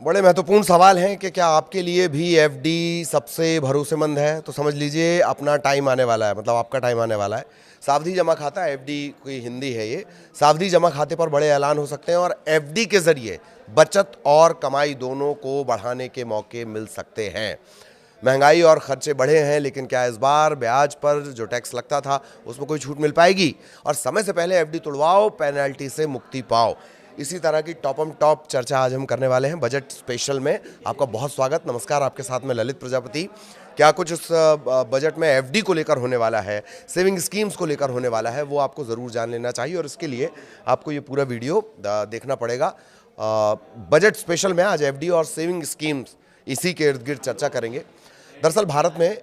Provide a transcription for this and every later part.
बड़े महत्वपूर्ण सवाल हैं कि क्या आपके लिए भी एफडी सबसे भरोसेमंद है। तो समझ लीजिए अपना टाइम आने वाला है, मतलब आपका टाइम आने वाला है। सावधि जमा खाता, एफडी कोई हिंदी है ये। सावधि जमा खाते पर बड़े ऐलान हो सकते हैं और एफडी के जरिए बचत और कमाई दोनों को बढ़ाने के मौके मिल सकते हैं। महंगाई और खर्चे बढ़े हैं, लेकिन क्या इस बार ब्याज पर जो टैक्स लगता था उसमें कोई छूट मिल पाएगी? और समय से पहले एफडी तुड़वाओ, पेनल्टी से मुक्ति पाओ। इसी तरह की टॉप चर्चा आज हम करने वाले हैं बजट स्पेशल में। आपका बहुत स्वागत। नमस्कार, आपके साथ में ललित प्रजापति। क्या कुछ इस बजट में एफडी को लेकर होने वाला है, सेविंग स्कीम्स को लेकर होने वाला है, वो आपको ज़रूर जान लेना चाहिए और इसके लिए आपको ये पूरा वीडियो देखना पड़ेगा। बजट स्पेशल में आज एफडी और सेविंग स्कीम्स इसी के इर्द गिर्द चर्चा करेंगे। दरअसल भारत में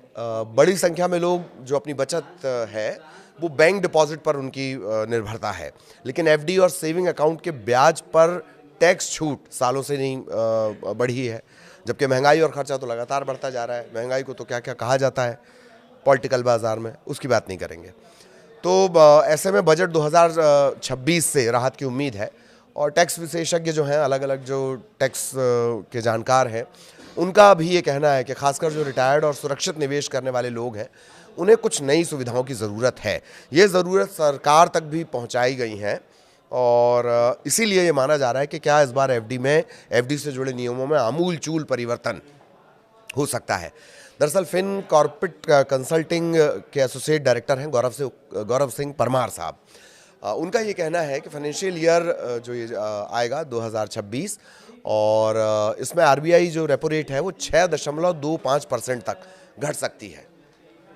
बड़ी संख्या में लोग जो अपनी बचत है वो बैंक डिपॉजिट पर उनकी निर्भरता है, लेकिन एफडी और सेविंग अकाउंट के ब्याज पर टैक्स छूट सालों से नहीं बढ़ी है, जबकि महंगाई और खर्चा तो लगातार बढ़ता जा रहा है। महंगाई को तो क्या क्या कहा जाता है पॉलिटिकल बाजार में, उसकी बात नहीं करेंगे। तो ऐसे में बजट 2026 से राहत की उम्मीद है और टैक्स विशेषज्ञ जो हैं, अलग अलग जो टैक्स के जानकार हैं, उनका भी ये कहना है कि खासकर जो रिटायर्ड और सुरक्षित निवेश करने वाले लोग हैं उन्हें कुछ नई सुविधाओं की ज़रूरत है। ये ज़रूरत सरकार तक भी पहुंचाई गई हैं और इसीलिए ये माना जा रहा है कि क्या इस बार एफडी से जुड़े नियमों में आमूल-चूल परिवर्तन हो सकता है। दरअसल फिन कॉर्पोरेट कंसल्टिंग के एसोसिएट डायरेक्टर हैं गौरव सिंह परमार साहब। उनका ये कहना है कि फाइनेंशियल ईयर जो ये आएगा 2026 और इसमें आरबीआई जो रेपो रेट है वो 6.25% तक घट सकती है।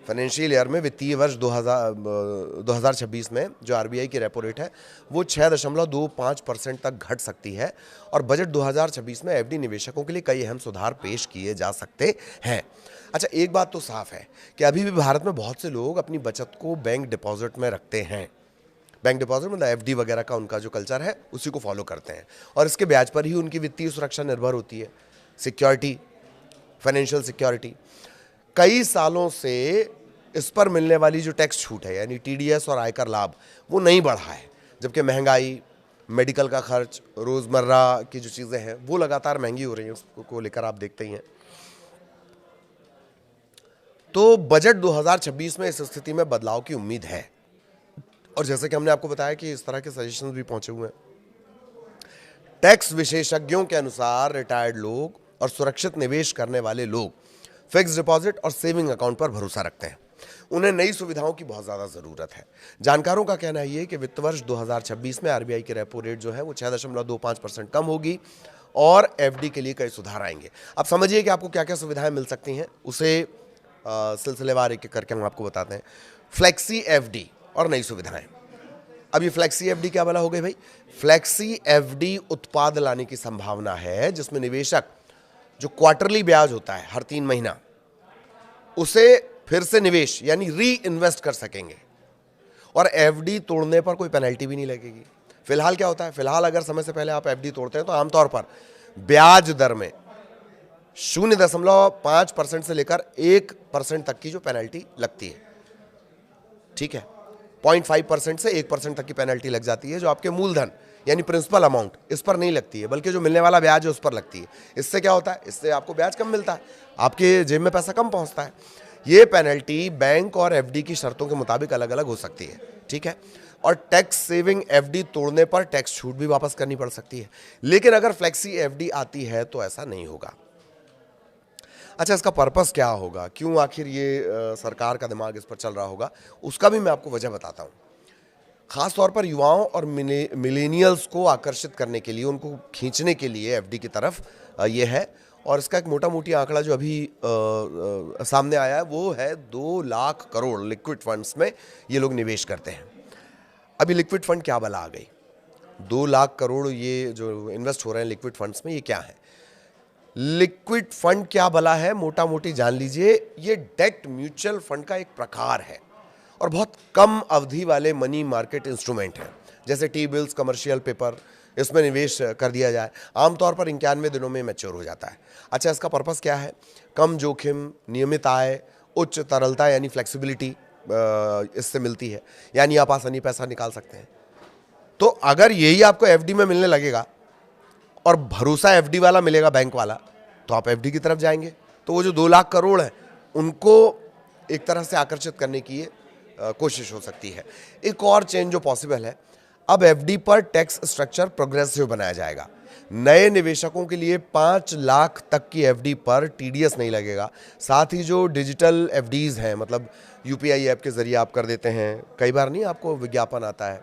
फाइनेंशियल ईयर में, वित्तीय वर्ष 2026 में जो आरबीआई की रेपो रेट है वो 6.25% तक घट सकती है और बजट 2026 में एफडी निवेशकों के लिए कई अहम सुधार पेश किए जा सकते हैं। अच्छा, एक बात तो साफ है कि अभी भी भारत में बहुत से लोग अपनी बचत को बैंक डिपॉजिट में रखते हैं। बैंक डिपॉजिट मतलब एफडी वगैरह का उनका जो कल्चर है उसी को फॉलो करते हैं और इसके ब्याज पर ही उनकी वित्तीय सुरक्षा निर्भर होती है। Security, financial security. कई सालों से इस पर मिलने वाली जो टैक्स छूट है यानी टीडीएस और आयकर लाभ वो नहीं बढ़ा है, जबकि महंगाई, मेडिकल का खर्च, रोज़मर्रा की जो चीज़ें हैं वो लगातार महंगी हो रही हैं, उसको लेकर आप देखते ही हैं। तो बजट 2026 में इस स्थिति में बदलाव की उम्मीद है और जैसे कि हमने आपको बताया कि इस तरह के सजेशंस भी पहुंचे हुए हैं। टैक्स विशेषज्ञों के अनुसार रिटायर्ड लोग और सुरक्षित निवेश करने वाले लोग फिक्स डिपॉजिट और सेविंग अकाउंट पर भरोसा रखते हैं। उन्हें नई सुविधाओं की बहुत ज़्यादा ज़रूरत है। जानकारों का कहना है ये कि वित्त वर्ष 2026 में आरबीआई की रेपो रेट जो है वो 6.25% कम होगी और एफडी के लिए कई सुधार आएंगे। अब समझिए कि आपको क्या क्या सुविधाएं मिल सकती हैं, उसे सिलसिलेवार एक एक करके हम आपको बताते हैं। फ्लेक्सी एफडी और नई सुविधाएं। अब ये फ्लेक्सी एफडी क्या भला हो गई भाई? फ्लेक्सी एफडी उत्पाद लाने की संभावना है जिसमें निवेशक जो क्वार्टरली ब्याज होता है हर 3 महीना, उसे फिर से निवेश यानी री इन्वेस्ट कर सकेंगे और एफडी तोड़ने पर कोई पेनल्टी भी नहीं लगेगी। फिलहाल क्या होता है, फिलहाल अगर समय से पहले आप एफडी तोड़ते हैं तो आमतौर पर ब्याज दर में 0.5% से लेकर 1% तक की जो पेनल्टी लगती है, ठीक है, 0.5% से 1% तक की पेनल्टी लग जाती है, जो आपके मूलधन यानी प्रिंसिपल अमाउंट इस पर नहीं लगती है, बल्कि जो मिलने वाला ब्याज है उस पर लगती है। इससे क्या होता है, इससे आपको ब्याज कम मिलता है, आपके जेब में पैसा कम पहुंचता है। ये पेनल्टी बैंक और एफडी की शर्तों के मुताबिक अलग अलग हो सकती है, ठीक है। और टैक्स सेविंग एफडी तोड़ने पर टैक्स छूट भी वापस करनी पड़ सकती है, लेकिन अगर फ्लेक्सी एफडी आती है तो ऐसा नहीं होगा। अच्छा, इसका पर्पस क्या होगा, क्यों आखिर ये सरकार का दिमाग इस पर चल रहा होगा, उसका भी मैं आपको वजह बताता हूँ। खास तौर पर युवाओं और मिलेनियल्स को आकर्षित करने के लिए, उनको खींचने के लिए एफडी की तरफ ये है। और इसका एक मोटा मोटी आंकड़ा जो अभी सामने आया है वो है 2 लाख करोड़ लिक्विड फंड्स में ये लोग निवेश करते हैं। अभी लिक्विड फंड क्या बला आ गई, 2 लाख करोड़ ये जो इन्वेस्ट हो रहे हैं लिक्विड फंड्स में, ये क्या है? लिक्विड फंड क्या बला है, मोटा मोटी जान लीजिए। ये डेट म्यूचुअल फंड का एक प्रकार है और बहुत कम अवधि वाले मनी मार्केट इंस्ट्रूमेंट है, जैसे टी बिल्स, कमर्शियल पेपर, इसमें निवेश कर दिया जाए। आमतौर पर 91 दिनों में मैच्योर हो जाता है। अच्छा, इसका पर्पस क्या है? कम जोखिम, नियमित आय, उच्च तरलता यानी फ्लेक्सिबिलिटी इससे मिलती है, यानी आप आसानी पैसा निकाल सकते हैं। तो अगर यही आपको एफडी में मिलने लगेगा और भरोसा एफडी वाला मिलेगा, बैंक वाला, तो आप एफडी की तरफ जाएंगे। तो वो जो 2 लाख करोड़ है उनको एक तरह से आकर्षित करने की ये कोशिश हो सकती है। एक और चेंज जो पॉसिबल है, अब एफडी पर टैक्स स्ट्रक्चर प्रोग्रेसिव बनाया जाएगा। नए निवेशकों के लिए 5 लाख तक की एफडी पर टीडीएस नहीं लगेगा। साथ ही जो डिजिटल एफडीज हैं, मतलब यूपीआई ऐप के जरिए आप कर देते हैं, कई बार नहीं आपको विज्ञापन आता है,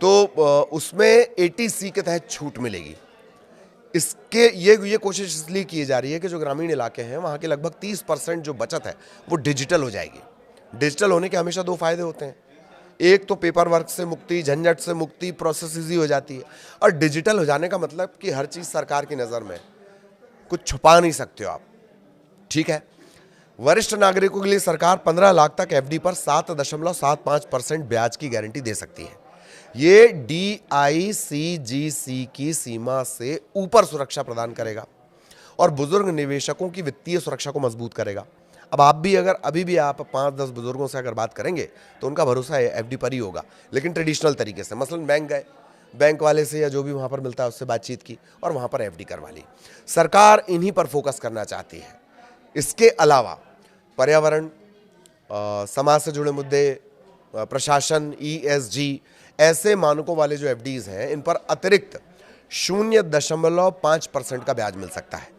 तो उसमें एटीसी के तहत छूट मिलेगी। इसके ये कोशिश इसलिए की जा रही है कि जो ग्रामीण इलाके हैं वहाँ के लगभग 30% जो बचत है वो डिजिटल हो जाएगी। डिजिटल होने के हमेशा 2 फायदे होते हैं, एक तो पेपर वर्क से मुक्ति, झंझट से मुक्ति, प्रोसेस इजी हो जाती है, और डिजिटल हो जाने का मतलब कि हर चीज़ सरकार की नज़र में, कुछ छुपा नहीं सकते हो आप। ठीक है, वरिष्ठ नागरिकों के लिए सरकार 15 लाख तक एफडी पर 7.75% ब्याज की गारंटी दे सकती है। ये DICGC की सीमा से ऊपर सुरक्षा प्रदान करेगा और बुजुर्ग निवेशकों की वित्तीय सुरक्षा को मजबूत करेगा। अब आप भी अगर अभी भी आप 5-10 बुजुर्गों से अगर बात करेंगे तो उनका भरोसा है एफडी पर ही होगा, लेकिन ट्रेडिशनल तरीके से, मसलन बैंक गए, बैंक वाले से या जो भी वहाँ पर मिलता है उससे बातचीत की और वहाँ पर एफडी करवा ली। सरकार इन्हीं पर फोकस करना चाहती है। इसके अलावा पर्यावरण, समाज से जुड़े मुद्दे, प्रशासन, ESG, ऐसे मानकों वाले जो एफडीज हैं, इन पर अतिरिक्त 0.5% का ब्याज मिल सकता है।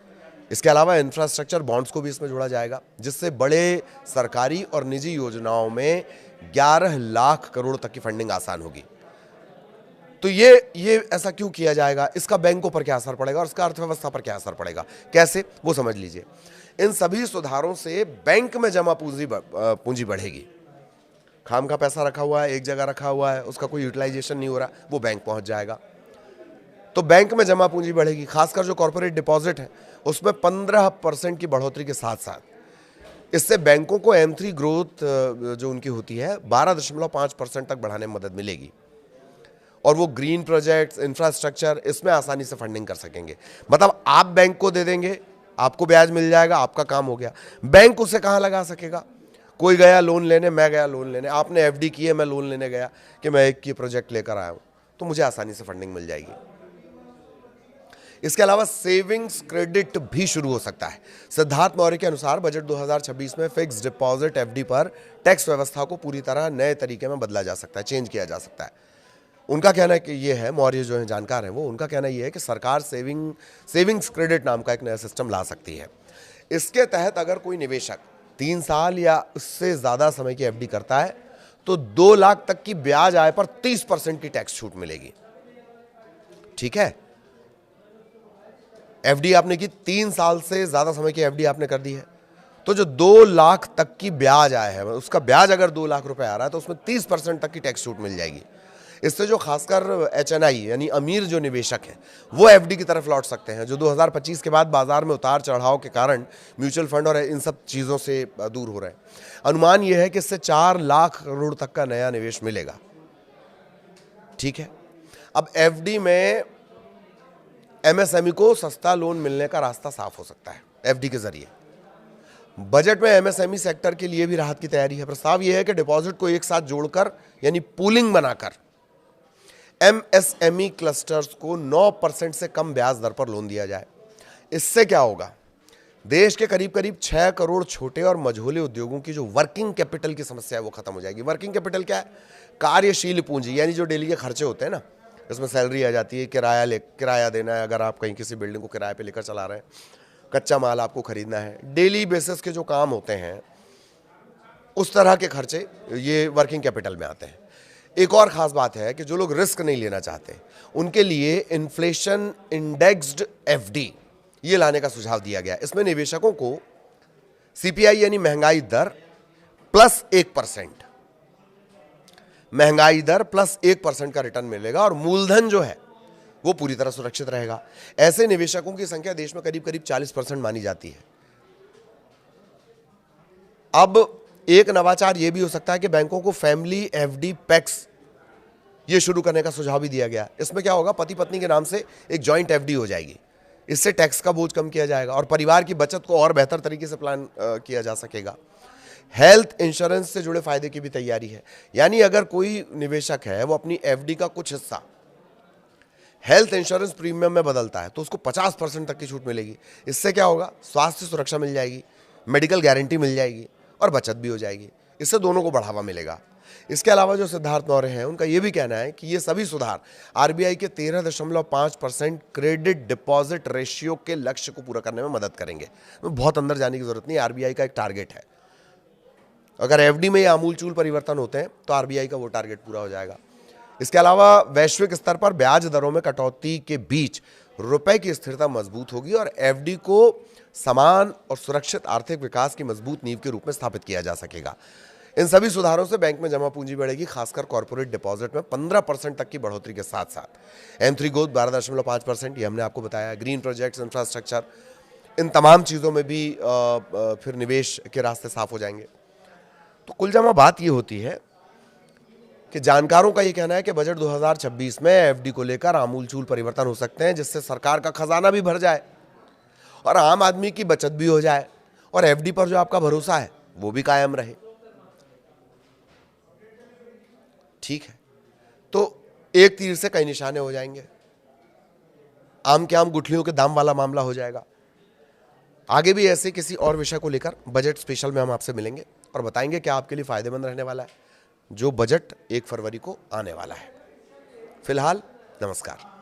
इसके अलावा इंफ्रास्ट्रक्चर बॉन्ड्स को भी इसमें जोड़ा जाएगा, जिससे बड़े सरकारी और निजी योजनाओं में 11 लाख करोड़ तक की फंडिंग आसान होगी। तो ये ऐसा क्यों किया जाएगा, इसका बैंकों पर क्या असर पड़ेगा और इसका अर्थव्यवस्था पर क्या असर पड़ेगा, कैसे, वो समझ लीजिए। इन सभी सुधारों से बैंक में जमा पूंजी बढ़ेगी। खाम का पैसा रखा हुआ है, एक जगह रखा हुआ है, उसका कोई यूटिलाइजेशन नहीं हो रहा, वो बैंक पहुंच जाएगा, तो बैंक में जमा पूंजी बढ़ेगी। खासकर जो कॉर्पोरेट डिपॉजिट है उसमें 15% की बढ़ोतरी के साथ साथ इससे बैंकों को M3 ग्रोथ जो उनकी होती है 12.5% तक बढ़ाने में मदद मिलेगी, और वो ग्रीन प्रोजेक्ट्स, इंफ्रास्ट्रक्चर, इसमें आसानी से फंडिंग कर सकेंगे। मतलब आप बैंक को दे देंगे, आपको ब्याज मिल जाएगा, आपका काम हो गया। बैंक उसे कहाँ लगा सकेगा, कोई गया लोन लेने, मैं गया लोन लेने, आपने एफडी की है, मैं लोन लेने गया कि मैं एक की प्रोजेक्ट लेकर आया हूं, तो मुझे आसानी से फंडिंग मिल जाएगी। इसके अलावा सेविंग्स क्रेडिट भी शुरू हो सकता है। सिद्धार्थ मौर्य के अनुसार बजट 2026 में फिक्स डिपॉजिट एफडी पर टैक्स व्यवस्था को पूरी तरह नए तरीके में बदला जा सकता है, चेंज किया जा सकता है। उनका कहना है कि ये है, मौर्य जो है जानकार हैं वो, उनका कहना ये है कि सरकार सेविंग्स क्रेडिट नाम का एक नया सिस्टम ला सकती है। इसके तहत अगर कोई निवेशक 3 साल या उससे ज़्यादा समय की एफडी करता है तो 2 लाख तक की ब्याज आय पर 30% की टैक्स छूट मिलेगी। ठीक है, एफडी आपने की, 3 साल से ज़्यादा समय की एफडी आपने कर दी है, तो जो 2 लाख तक की ब्याज आय है, उसका ब्याज अगर 2 लाख रुपए आ रहा है तो उसमें 30% तक की टैक्स छूट मिल जाएगी। इससे जो खासकर HNI यानी अमीर जो निवेशक हैं वो एफडी की तरफ लौट सकते हैं, जो 2025 के बाद बाजार में उतार चढ़ाव के कारण म्यूचुअल फंड और इन सब चीज़ों से दूर हो रहे हैं। अनुमान यह है कि इससे 4 लाख करोड़ तक का नया निवेश मिलेगा। ठीक है, अब एफडी में MSME को सस्ता लोन मिलने का रास्ता साफ हो सकता है एफडी के जरिए। बजट में MSME सेक्टर के लिए भी राहत की तैयारी है। प्रस्ताव यह है कि डिपॉजिट को एक साथ जोड़कर यानी पूलिंग बनाकर MSME क्लस्टर्स को 9% से कम ब्याज दर पर लोन दिया जाए। इससे क्या होगा, देश के करीब करीब 6 करोड़ छोटे और मझोले उद्योगों की जो वर्किंग कैपिटल की समस्या है वो खत्म हो जाएगी। वर्किंग कैपिटल क्या है, कार्यशील पूंजी, यानी जो डेली के खर्चे होते हैं ना, इसमें सैलरी आ जाती है, किराया देना है, अगर आप कहीं किसी बिल्डिंग को किराए पे लेकर चला रहे हैं, कच्चा माल आपको खरीदना है, डेली बेसिस के जो काम होते हैं उस तरह के खर्चे ये वर्किंग कैपिटल में आते हैं। एक और ख़ास बात है कि जो लोग रिस्क नहीं लेना चाहते उनके लिए इन्फ्लेशन इंडेक्स्ड एफडी ये लाने का सुझाव दिया गया। इसमें निवेशकों को CPI यानी महंगाई दर प्लस 1%, महंगाई दर प्लस 1% का रिटर्न मिलेगा और मूलधन जो है वो पूरी तरह सुरक्षित रहेगा। ऐसे निवेशकों की संख्या देश में करीब करीब 40% मानी जाती है। अब एक नवाचार यह भी हो सकता है कि बैंकों को फैमिली एफडी पैक्स ये शुरू करने का सुझाव भी दिया गया। इसमें क्या होगा, पति पत्नी के नाम से एक जॉइंट एफडी हो जाएगी। इससे टैक्स का बोझ कम किया जाएगा और परिवार की बचत को और बेहतर तरीके से प्लान किया जा सकेगा। हेल्थ इंश्योरेंस से जुड़े फायदे की भी तैयारी है, यानी अगर कोई निवेशक है वो अपनी एफडी का कुछ हिस्सा हेल्थ इंश्योरेंस प्रीमियम में बदलता है तो उसको 50% तक की छूट मिलेगी। इससे क्या होगा, स्वास्थ्य सुरक्षा मिल जाएगी, मेडिकल गारंटी मिल जाएगी और बचत भी हो जाएगी। इससे दोनों को बढ़ावा मिलेगा। इसके अलावा जो सिद्धार्थ मौर्य हैं उनका ये भी कहना है कि ये सभी सुधार आरबीआई के 13.5% क्रेडिट डिपॉजिट रेशियो के लक्ष्य को पूरा करने में मदद करेंगे। बहुत अंदर जाने की जरूरत नहीं, आरबीआई का एक टारगेट है। अगर एफडी में ये आमूलचूल परिवर्तन होते हैं तो आरबीआई का वो टारगेट पूरा हो जाएगा। इसके अलावा वैश्विक स्तर पर ब्याज दरों में कटौती के बीच रुपए की स्थिरता मजबूत होगी और एफडी को समान और सुरक्षित आर्थिक विकास की मजबूत नींव के रूप में स्थापित किया जा सकेगा। इन सभी सुधारों से बैंक में जमा पूंजी बढ़ेगी, खासकर कॉर्पोरेट डिपॉजिट में 15% तक की बढ़ोतरी के साथ साथ M3 ग्रोथ 12.5%, ये हमने आपको बताया। ग्रीन प्रोजेक्ट्स, इंफ्रास्ट्रक्चर, इन तमाम चीज़ों में भी फिर निवेश के रास्ते साफ हो जाएंगे। तो कुल जमा बात ये होती है कि जानकारों का ये कहना है कि बजट 2026 में एफडी को लेकर आमूलचूल परिवर्तन हो सकते हैं, जिससे सरकार का खजाना भी भर जाए और आम आदमी की बचत भी हो जाए और एफडी पर जो आपका भरोसा है वो भी कायम रहे। ठीक है, तो एक तीर से कई निशाने हो जाएंगे। आम के आम गुठलियों के दाम वाला मामला हो जाएगा। आगे भी ऐसे किसी और विषय को लेकर बजट स्पेशल में हम आपसे मिलेंगे और बताएंगे क्या आपके लिए फायदेमंद रहने वाला है जो बजट 1 फरवरी को आने वाला है। फिलहाल नमस्कार।